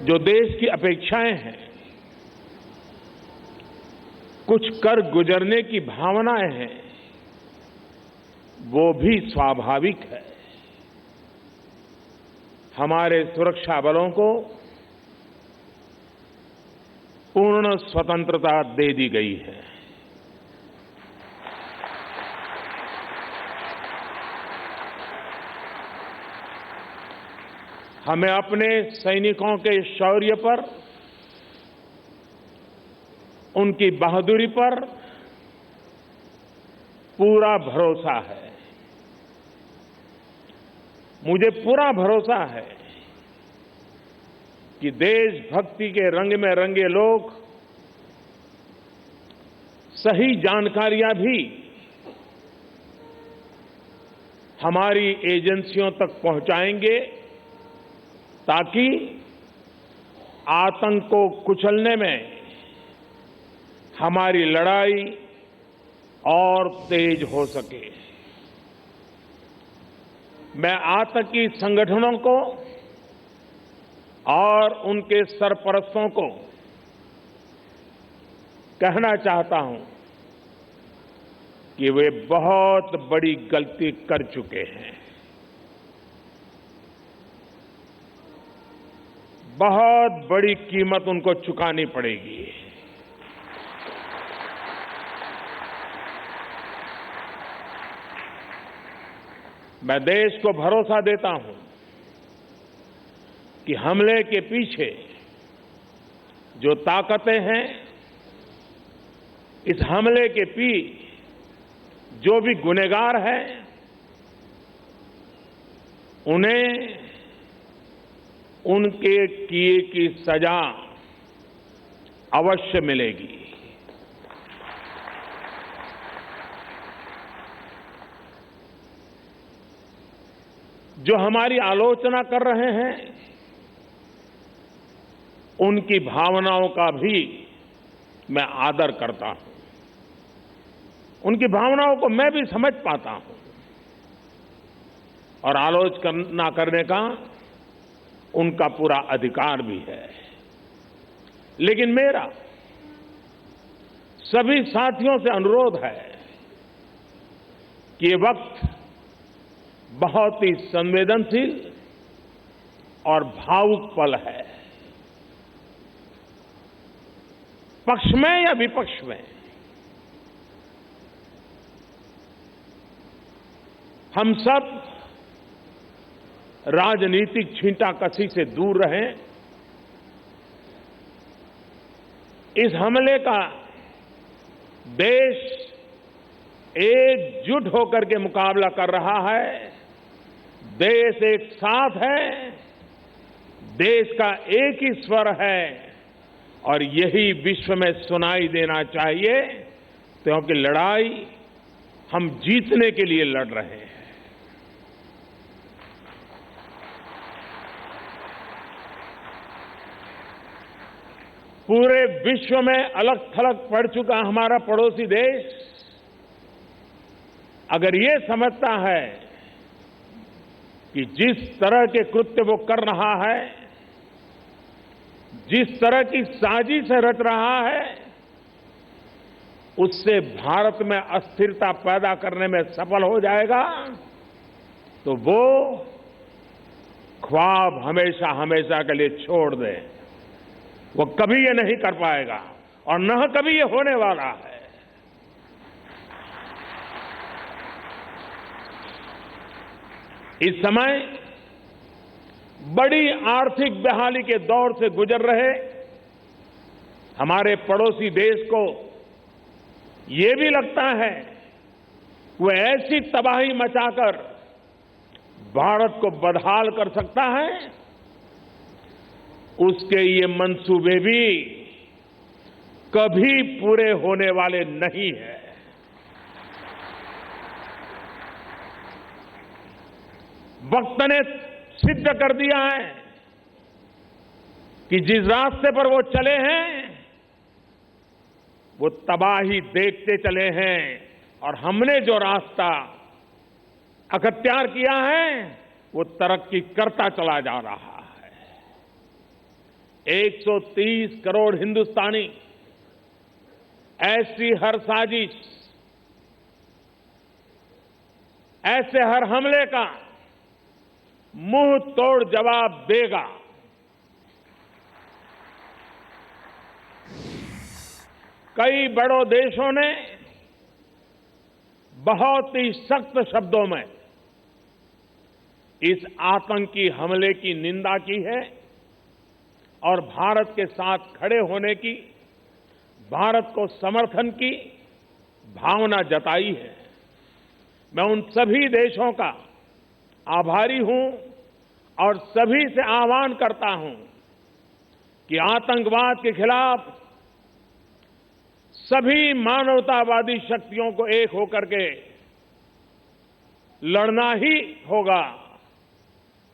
जो देश की अपेक्षाएं हैं, कुछ कर गुजरने की भावनाएं हैं, वो भी स्वाभाविक है। हमारे सुरक्षा बलों को पूर्ण स्वतंत्रता दे दी गई है। हमें अपने सैनिकों के शौर्य पर, उनकी बहादुरी पर पूरा भरोसा है। मुझे पूरा भरोसा है कि देशभक्ति के रंग में रंगे लोग सही जानकारियां भी हमारी एजेंसियों तक पहुंचाएंगे, ताकि आतंक को कुचलने में हमारी लड़ाई और तेज हो सके। मैं आतंकी संगठनों को और उनके सरपरस्तों को कहना चाहता हूं कि वे बहुत बड़ी गलती कर चुके हैं। बहुत बड़ी कीमत उनको चुकानी पड़ेगी। मैं देश को भरोसा देता हूं कि हमले के पीछे जो ताकतें हैं, इस हमले के पीछे जो भी गुनहगार हैं, उन्हें उनके किए की सजा अवश्य मिलेगी। जो हमारी आलोचना कर रहे हैं, उनकी भावनाओं का भी मैं आदर करता हूं। उनकी भावनाओं को मैं भी समझ पाता हूं और आलोचना करने का उनका पूरा अधिकार भी है। लेकिन मेरा सभी साथियों से अनुरोध है कि ये वक्त बहुत ही संवेदनशील और भावुक पल है। पक्ष में या विपक्ष में, हम सब राजनीतिक छींटाकशी से दूर रहें। इस हमले का देश एकजुट होकर के मुकाबला कर रहा है। देश एक साथ है, देश का एक ही स्वर है और यही विश्व में सुनाई देना चाहिए, क्योंकि लड़ाई हम जीतने के लिए लड़ रहे हैं। पूरे विश्व में अलग थलग पड़ चुका हमारा पड़ोसी देश अगर ये समझता है कि जिस तरह के कृत्य वो कर रहा है, जिस तरह की साजिश रच रहा है, उससे भारत में अस्थिरता पैदा करने में सफल हो जाएगा, तो वो ख्वाब हमेशा हमेशा के लिए छोड़ दे। वो कभी ये नहीं कर पाएगा और न कभी ये होने वाला है। इस समय बड़ी आर्थिक बहाली के दौर से गुजर रहे हमारे पड़ोसी देश को ये भी लगता है वो ऐसी तबाही मचाकर भारत को बदहाल कर सकता है, उसके ये मंसूबे भी कभी पूरे होने वाले नहीं है। वक्त ने सिद्ध कर दिया है कि जिस रास्ते पर वो चले हैं वो तबाही देखते चले हैं और हमने जो रास्ता अख्तियार किया है वो तरक्की करता चला जा रहा है। 130 करोड़ हिंदुस्तानी ऐसी हर साजिश, ऐसे हर हमले का मुंह तोड़ जवाब देगा। कई बड़ों देशों ने बहुत ही सख्त शब्दों में इस आतंकी हमले की निंदा की है और भारत के साथ खड़े होने की, भारत को समर्थन की भावना जताई है। मैं उन सभी देशों का आभारी हूं और सभी से आह्वान करता हूं कि आतंकवाद के खिलाफ सभी मानवतावादी शक्तियों को एक होकर के लड़ना ही होगा।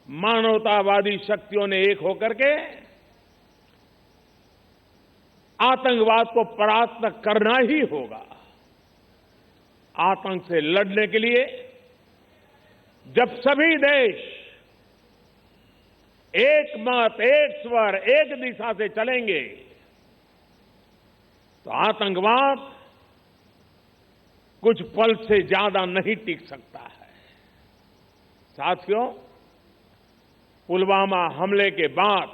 मानवतावादी शक्तियों ने एक होकर के आतंकवाद को परास्त करना ही होगा। आतंक से लड़ने के लिए जब सभी देश एक मत, एक स्वर, एक दिशा से चलेंगे तो आतंकवाद कुछ पल से ज्यादा नहीं टिक सकता है। साथियों, पुलवामा हमले के बाद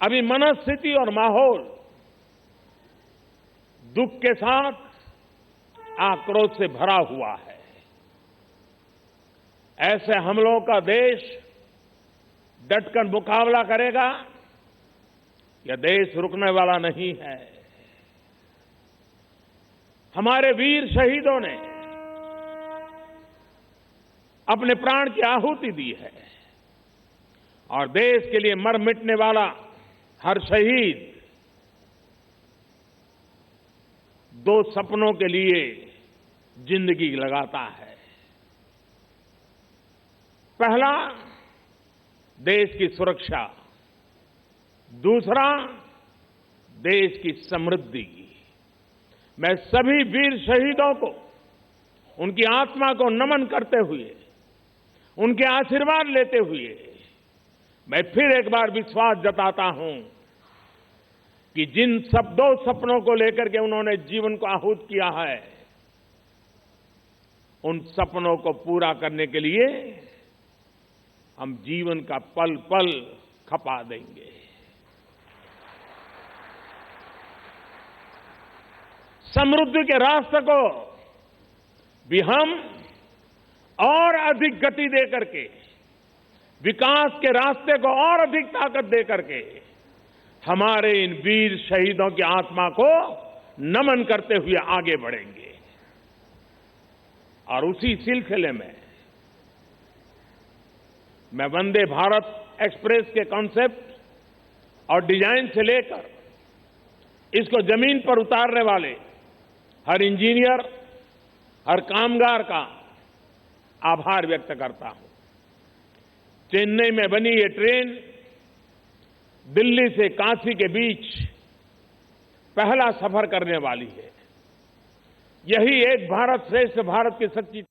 अभी मनस्थिति और माहौल दुख के साथ आक्रोश से भरा हुआ है। ऐसे हमलों का देश डटकर मुकाबला करेगा। यह देश रुकने वाला नहीं है। हमारे वीर शहीदों ने अपने प्राण की आहुति दी है और देश के लिए मर मिटने वाला हर शहीद दो सपनों के लिए जिंदगी लगाता है। पहला, देश की सुरक्षा, दूसरा, देश की समृद्धि। मैं सभी वीर शहीदों को उनकी आत्मा को नमन करते हुए, उनके आशीर्वाद लेते हुए मैं फिर एक बार विश्वास जताता हूं कि जिन दो सपनों को लेकर के उन्होंने जीवन को आहूत किया है, उन सपनों को पूरा करने के लिए हम जीवन का पल पल खपा देंगे। समृद्धि के रास्ते को भी हम और अधिक गति देकर के, विकास के रास्ते को और अधिक ताकत देकर के हमारे इन वीर शहीदों की आत्मा को नमन करते हुए आगे बढ़ेंगे। और उसी सिलसिले में मैं वंदे भारत एक्सप्रेस के कॉन्सेप्ट और डिजाइन से लेकर इसको जमीन पर उतारने वाले हर इंजीनियर, हर कामगार का आभार व्यक्त करता हूं। चेन्नई में बनी ये ट्रेन दिल्ली से काशी के बीच पहला सफर करने वाली है। यही एक भारत श्रेष्ठ भारत की सच्ची